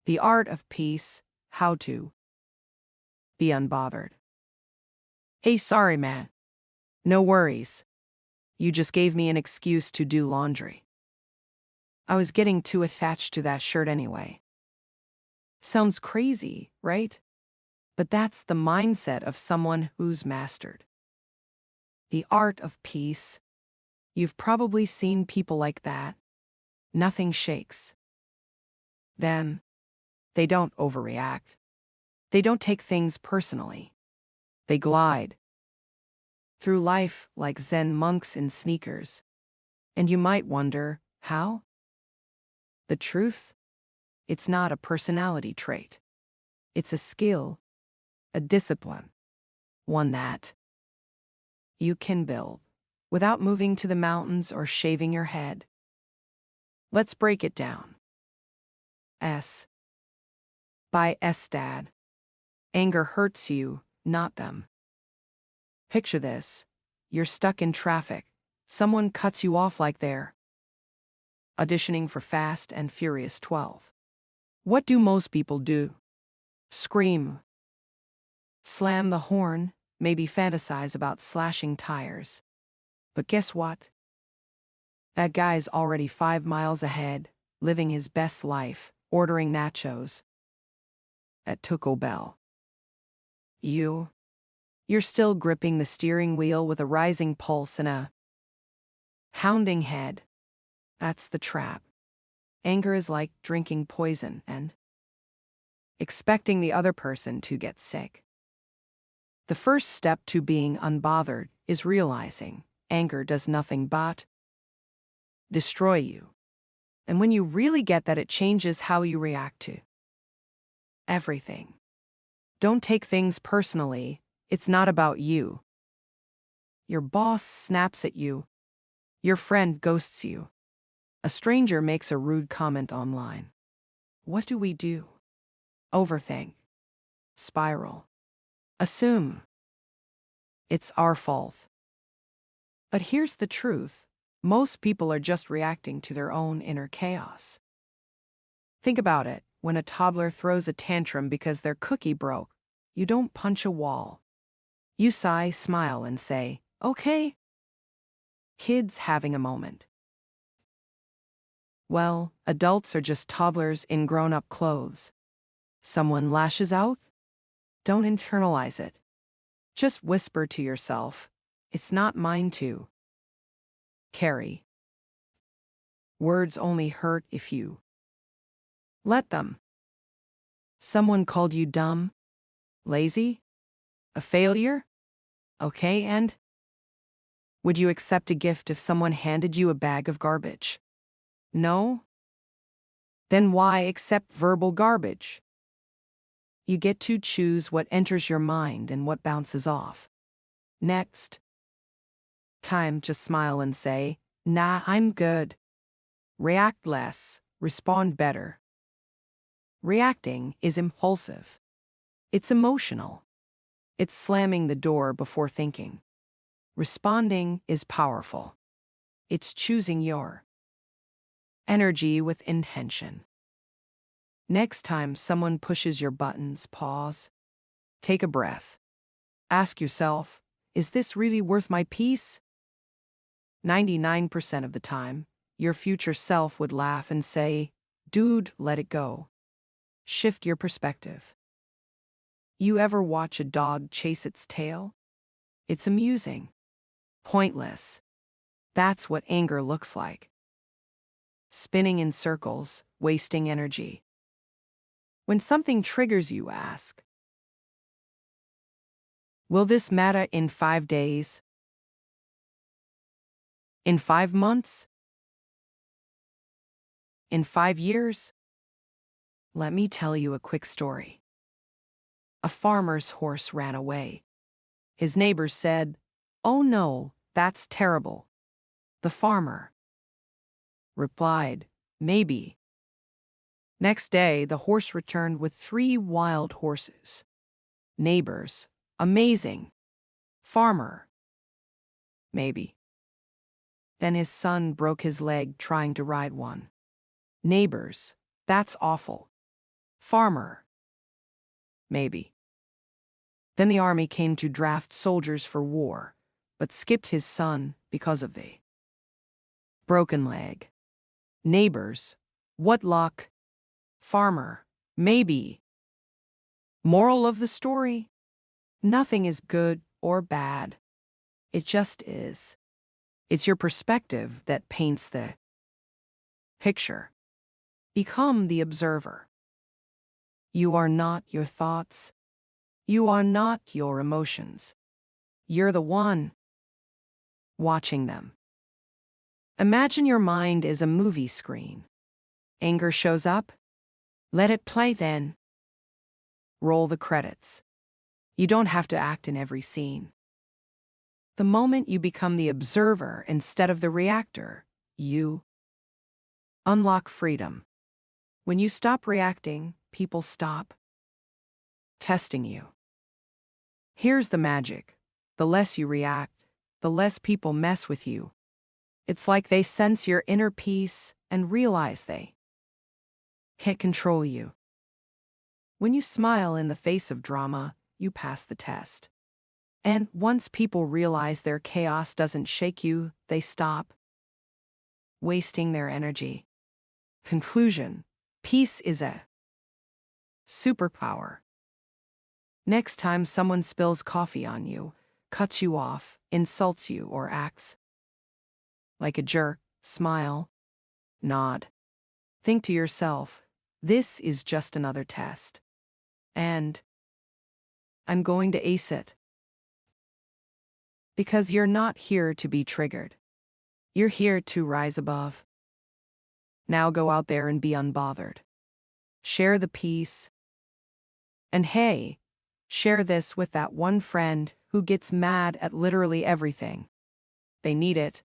The art of peace, how to be unbothered. Hey, sorry, man. No worries. You just gave me an excuse to do laundry. I was getting too attached to that shirt anyway. Sounds crazy, right? But that's the mindset of someone who's mastered the art of peace. You've probably seen people like that. Nothing shakes them. They don't overreact. They don't take things personally. They glide through life like Zen monks in sneakers. And you might wonder, how? The truth? It's not a personality trait. It's a skill, a discipline, one that you can build without moving to the mountains or shaving your head. Let's break it down. S. By Estad. Anger hurts you, not them. Picture this. You're stuck in traffic. Someone cuts you off like they're auditioning for Fast and Furious 12. What do most people do? Scream, slam the horn, maybe fantasize about slashing tires. But guess what? That guy's already 5 miles ahead, living his best life, ordering nachos at Taco Bell. You're still gripping the steering wheel with a rising pulse and a pounding head. That's the trap. Anger is like drinking poison and expecting the other person to get sick. The first step to being unbothered is realizing anger does nothing but destroy you. And when you really get that, it changes how you react to everything. Don't take things personally. It's not about you. Your boss snaps at you. Your friend ghosts you. A stranger makes a rude comment online. What do we do? Overthink. Spiral. Assume it's our fault. But here's the truth. Most people are just reacting to their own inner chaos. Think about it. When a toddler throws a tantrum because their cookie broke, you don't punch a wall. You sigh, smile, and say, okay. Kids having a moment. Well, adults are just toddlers in grown-up clothes. Someone lashes out? Don't internalize it. Just whisper to yourself, it's not mine to carry. Words only hurt if you let them. Someone called you dumb, lazy, a failure? Okay, and? Would you accept a gift if someone handed you a bag of garbage? No? Then why accept verbal garbage? You get to choose what enters your mind and what bounces off. Next time, just smile and say, nah, I'm good. React less, respond better. Reacting is impulsive. It's emotional. It's slamming the door before thinking. Responding is powerful. It's choosing your energy with intention. Next time someone pushes your buttons, pause. Take a breath. Ask yourself, is this really worth my peace? 99% of the time, your future self would laugh and say, dude, let it go. Shift your perspective. You ever watch a dog chase its tail? It's amusing. Pointless. That's what anger looks like. Spinning in circles, wasting energy. When something triggers you, ask, will this matter in 5 days? In 5 months? In 5 years? Let me tell you a quick story. A farmer's horse ran away. His neighbors said, oh no, that's terrible. The farmer replied, maybe. Next day, the horse returned with 3 wild horses. Neighbors, amazing. Farmer, maybe. Then his son broke his leg trying to ride one. Neighbors, that's awful. Farmer. Maybe. Then the army came to draft soldiers for war, but skipped his son because of the broken leg. Neighbors. What luck. Farmer. Maybe. Moral of the story? Nothing is good or bad. It just is. It's your perspective that paints the picture. Become the observer. You are not your thoughts. You are not your emotions. You're the one watching them. Imagine your mind is a movie screen. Anger shows up. Let it play then. Roll the credits. You don't have to act in every scene. The moment you become the observer instead of the reactor, you unlock freedom. When you stop reacting, people stop testing you. Here's the magic. The less you react, the less people mess with you. It's like they sense your inner peace and realize they can't control you. When you smile in the face of drama, you pass the test. And once people realize their chaos doesn't shake you, they stop wasting their energy. Conclusion: peace is a superpower. Next time someone spills coffee on you, cuts you off, insults you, or acts like a jerk, smile, nod. Think to yourself, this is just another test. And I'm going to ace it. Because you're not here to be triggered. You're here to rise above. Now go out there and be unbothered. Share the peace. And hey, share this with that one friend who gets mad at literally everything. They need it.